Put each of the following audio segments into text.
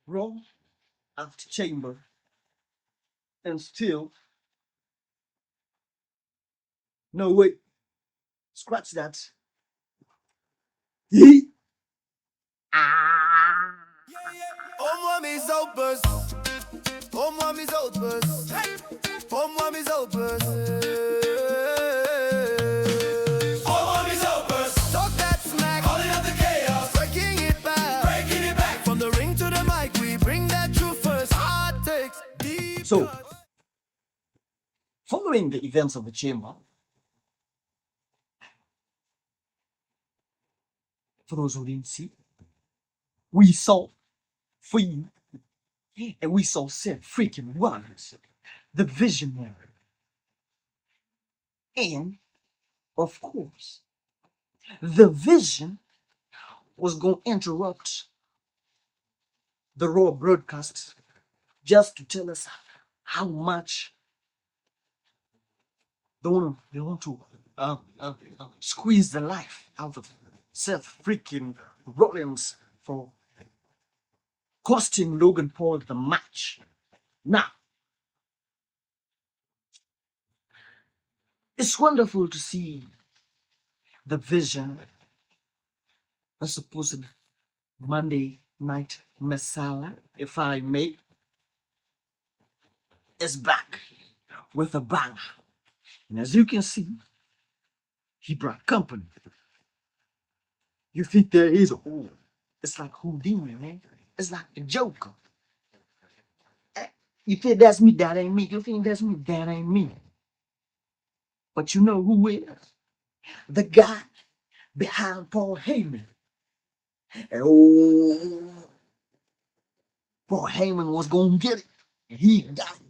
Raw after Chamber, and still, no wait, scratch that. He Omwami's outburst. Omwami's outburst. Omwami's outburst. Omwami's outburst. Talk that smack. Calling out the chaos. Breaking it back. Breaking it back. From the ring to the mic, we bring that truth first. Hard takes. Deep So, cuts. following the events of the Chamber, for those who didn't see, we saw for you, and we saw Seth freaking Rollins, the visionary. And, of course, the vision was going to interrupt the Raw broadcast just to tell us how much they want to squeeze the life out of Seth freaking Rollins for costing Logan Paul the match. Now, it's wonderful to see the vision, a supposed Monday Night Messiah, if I may, is back with a bang. And as you can see, he brought company. You think there is, oh, it's like Houdini, man. It's like the Joker. You think that's me, that ain't me. You think that's me, that ain't me. But you know who is? The guy behind Paul Heyman. And oh, Paul Heyman was gonna get it. And he got it.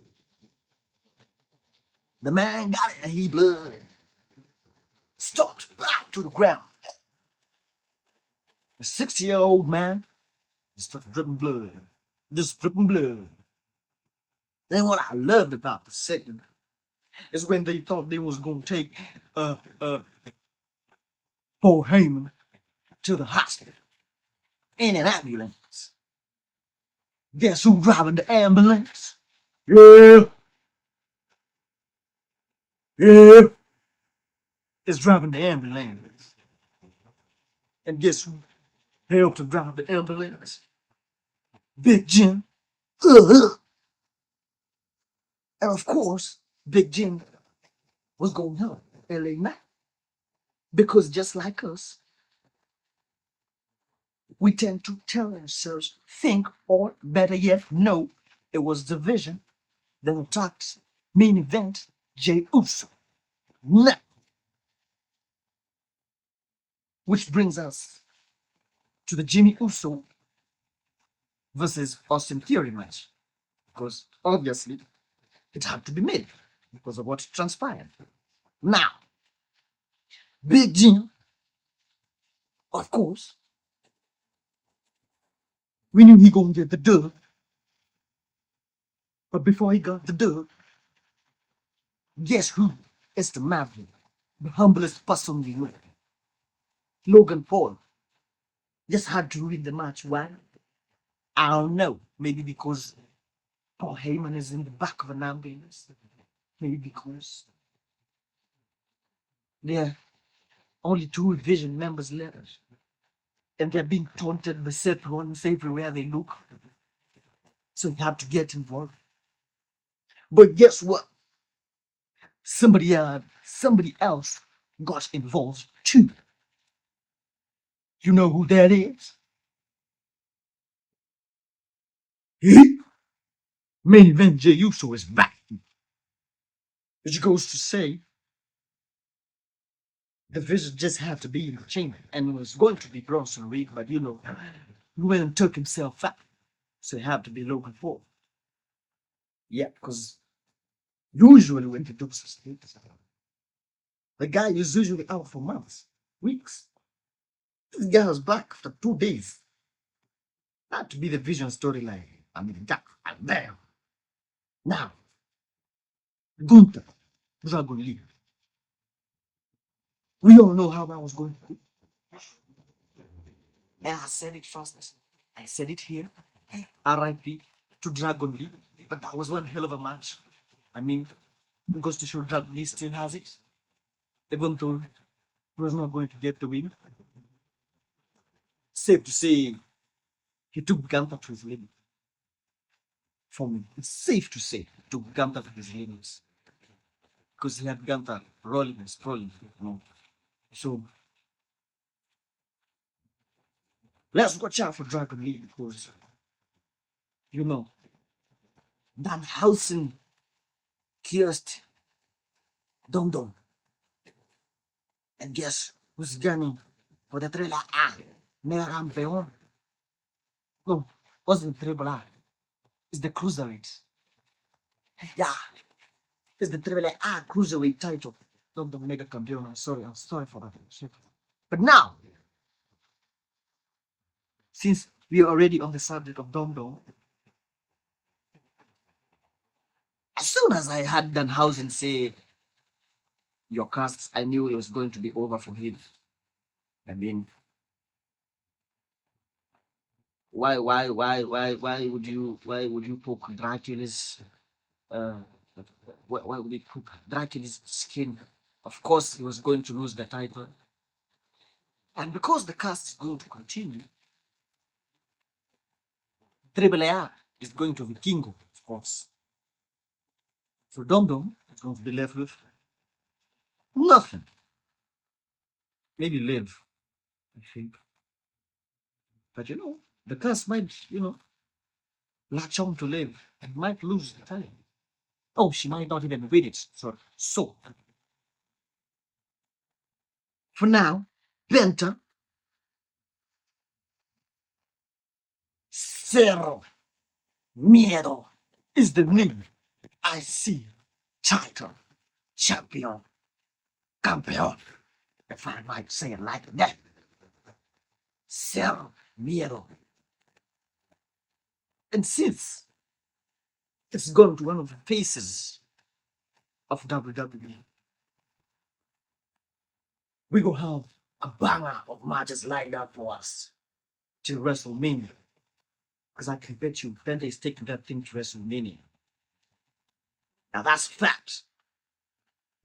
The man got it and he blood. Stopped back to the ground. The 60-year-old man is dripping blood. Just dripping blood. Then what I loved about the second is when they thought they was gonna take Paul Heyman to the hospital in an ambulance. Guess who driving the ambulance? Yeah. Yeah. It's driving the ambulance. And guess who helped to drive the ambulance? Big Jim. And of course, Big Jim was going to help LA Knight. Because just like us, we tend to tell ourselves, think, or better yet, know it was the vision that attacked main event Jey Uso. Now, which brings us to the Jimmy Uso versus Austin Theory match. Because obviously, it had to be made because of what transpired. Now, Big Jim, of course, we knew he gonna get the dub. But before he got the dub, guess who is the maverick? The humblest person we know. Logan Paul just had to win the match. Why? I don't know. Maybe because Paul Heyman is in the back of an ambulance. Maybe because there are only two Vision members left. And they're being taunted by Seth Rollins everywhere they look. So you have to get involved. But guess what? Somebody else got involved too. You know who that is? Main event Jey Uso is back. Which goes to say, the Vision just had to be in the chamber. And it was going to be Bronson Reed, but he went and took himself out. So it had to be Logan Paul. Yeah, because usually when they do such things, the guy is usually out for months, weeks. This guy was back after 2 days. That to be the Vision storyline. I mean, that, damn. Now, Gunther, Dragon League. We all know how that was going. And I said it first. I said it here. RIP to Dragon Lee. But that was one hell of a match. I mean, it goes to show Dragon Lee still has it. Even though he was not going to get the win. Safe to say, he took Gunther to his limit. For me, it's safe to say he took Gunther to his limits. Because he had Gunther rolling and sprawling. So, let's watch out for Dragon Lee because, Danhausen cursed Dom Dom. And guess who's gunning for the Triple A? Mega Campeon. No, wasn't Triple A. It's the Cruiserweight. Yeah, it's the Triple A Cruiserweight title. Not the Mega Campeon. I'm sorry for that. Shit. But now, since we are already on the subject of Dom Dom, as soon as I had Danhausen say your cast, I knew it was going to be over for him. I mean, why would you poke Dracula's why would you poke Dracula's skin? Of course, he was going to lose the title, and because the cast is going to continue, Triple A is going to be Kingo, of course. So Dom Dom is going to be left with nothing. Maybe live, I think. But the cast might, latch on to live and might lose the title. Oh, she might not even win it. So for now, Penta, Cero Miedo is the new IC title champion. Campeon, if I might say it like that. Cero Miedo. And since it's gone to one of the faces of WWE, we gonna have a banger of matches lined up for us till WrestleMania. Because I can bet you Penta is taking that thing to WrestleMania. Now that's fact.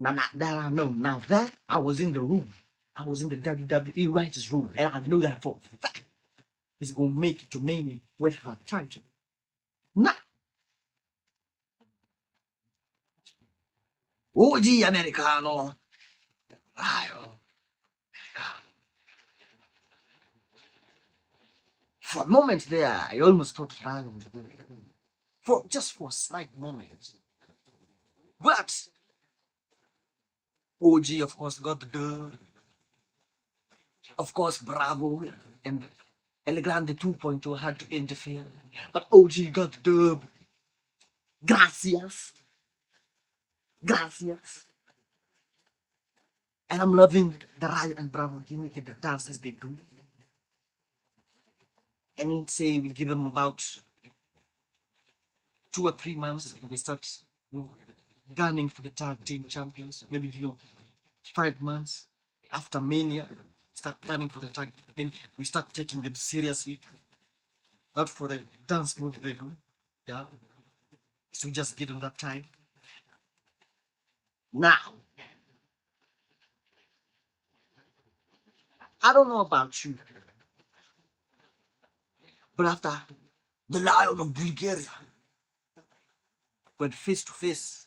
Now that I know. Now that I was in the room. I was in the WWE writers' room, and I know that for a fact. He's gonna make it to Mania with her title. Now, OG Americano. For a moment there, I almost thought Ryan was going to win. For a slight moment. But OG, of course, got the dub. Of course, Bravo and El Grande 2.0 had to interfere. But OG got the dub. Gracias. Gracias. And I'm loving the Rayo and Bravo gimmick and the dances they do. And say we give them about 2 or 3 months and we start gunning for the tag team champions. Maybe 5 months after Mania, start planning for the tag. Then we start taking them seriously. Not for the dance move they do. Yeah. So we just give them that time. Now, I don't know about you, but after the Lion of Bulgaria went face to face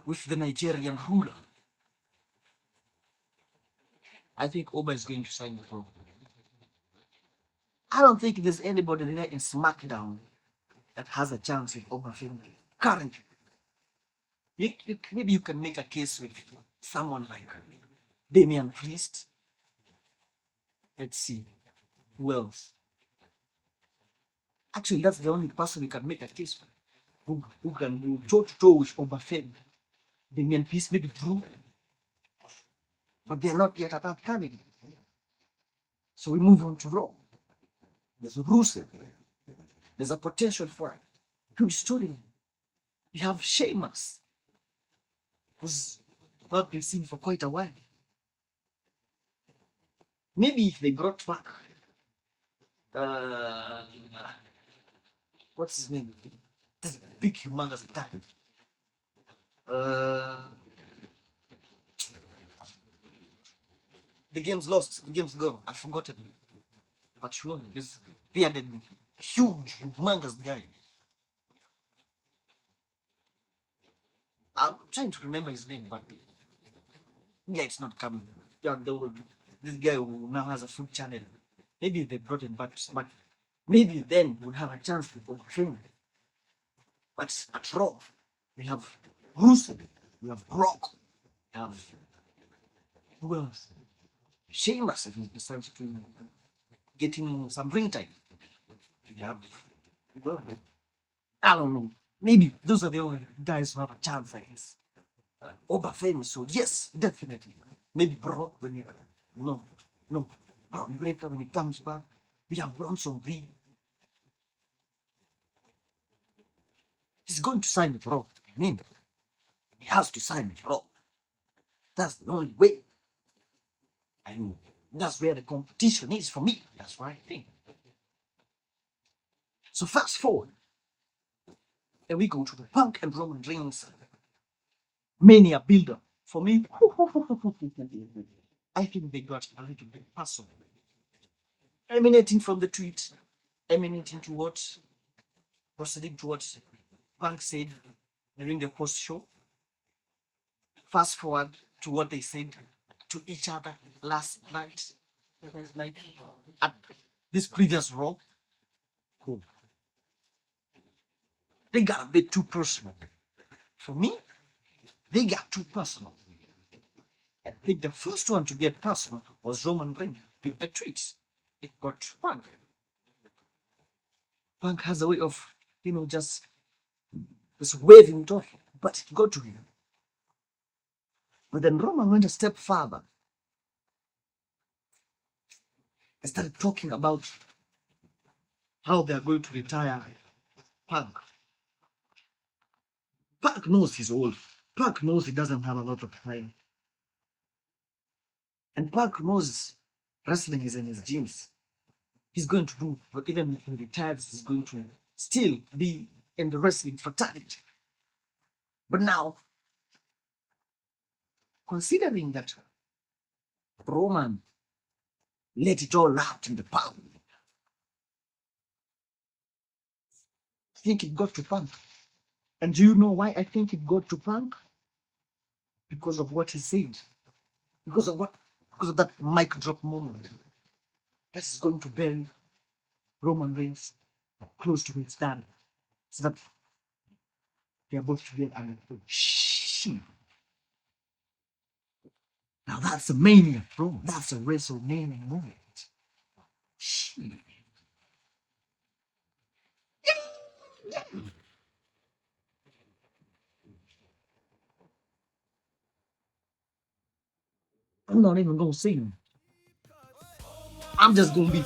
with the Nigerian ruler, I think Oba is going to sign the pro. I don't think there's anybody there in SmackDown that has a chance with Oba Femi currently. Maybe you can make a case with someone like Damian Priest. Let's see. Who else? Actually, that's the only person we can make a case for. Who can do toe-to-toe with Oba Femi. Damian Priest, maybe Drew. But they're not yet at that category. So we move on to Raw. There's Rusev. There's a potential for it. Who's storyline? You have Sheamus, who's not been seen for quite a while. Maybe if they brought back what's his name? This big humongous guy. Uh, the game's lost. The game's gone. I forgot it. But sure, this bearded, huge, humongous guy. I'm trying to remember his name, but yeah, it's not coming. Yeah, this guy who now has a food channel. Maybe they brought him back, but maybe then we'll have a chance to overtrain. But at Raw, we have Rusev, we have Brock, we have who else? Sheamus if he decides to get him some ring time. We have, well, I don't know. Maybe those are the only guys who have a chance, I guess. Oba Femi, so yes, definitely. Maybe Brock when he, no. Brock later when he comes back, we have Bronson Reed. He's going to sign with Raw. I mean, he has to sign with Raw. That's the only way. I mean, that's where the competition is for me. That's what I think. So fast forward, and we go to the Punk and Roman Reigns Mania builder. For me, I think they got a little bit personal. Emanating from the tweet, emanating to what, proceeding to what Punk said during the post show. Fast forward to what they said to each other last night at this previous Raw. Cool. They got a bit too personal. For me, they got too personal. I think the first one to get personal was Roman Reigns with the tweets. It got Punk. Punk has a way of, just waving it off, but it got to him. But then Roman went a step further and started talking about how they are going to retire Punk. Punk knows he's old. Punk knows he doesn't have a lot of time. And Punk knows wrestling is in his genes. He's going to do, but even if he retires, he's going to still be in the wrestling fraternity. But now, considering that Roman let it all out in the Punk, I think it got to Punk. And do you know why I think it got to Punk? Because of what he said. Because of that mic drop moment. That is going to bury Roman Reigns close to his dad. So that they are both together and shit. Now that's a mania, bro. That's a WrestleMania moment. Shit. I'm not even gonna sing. I'm just gonna be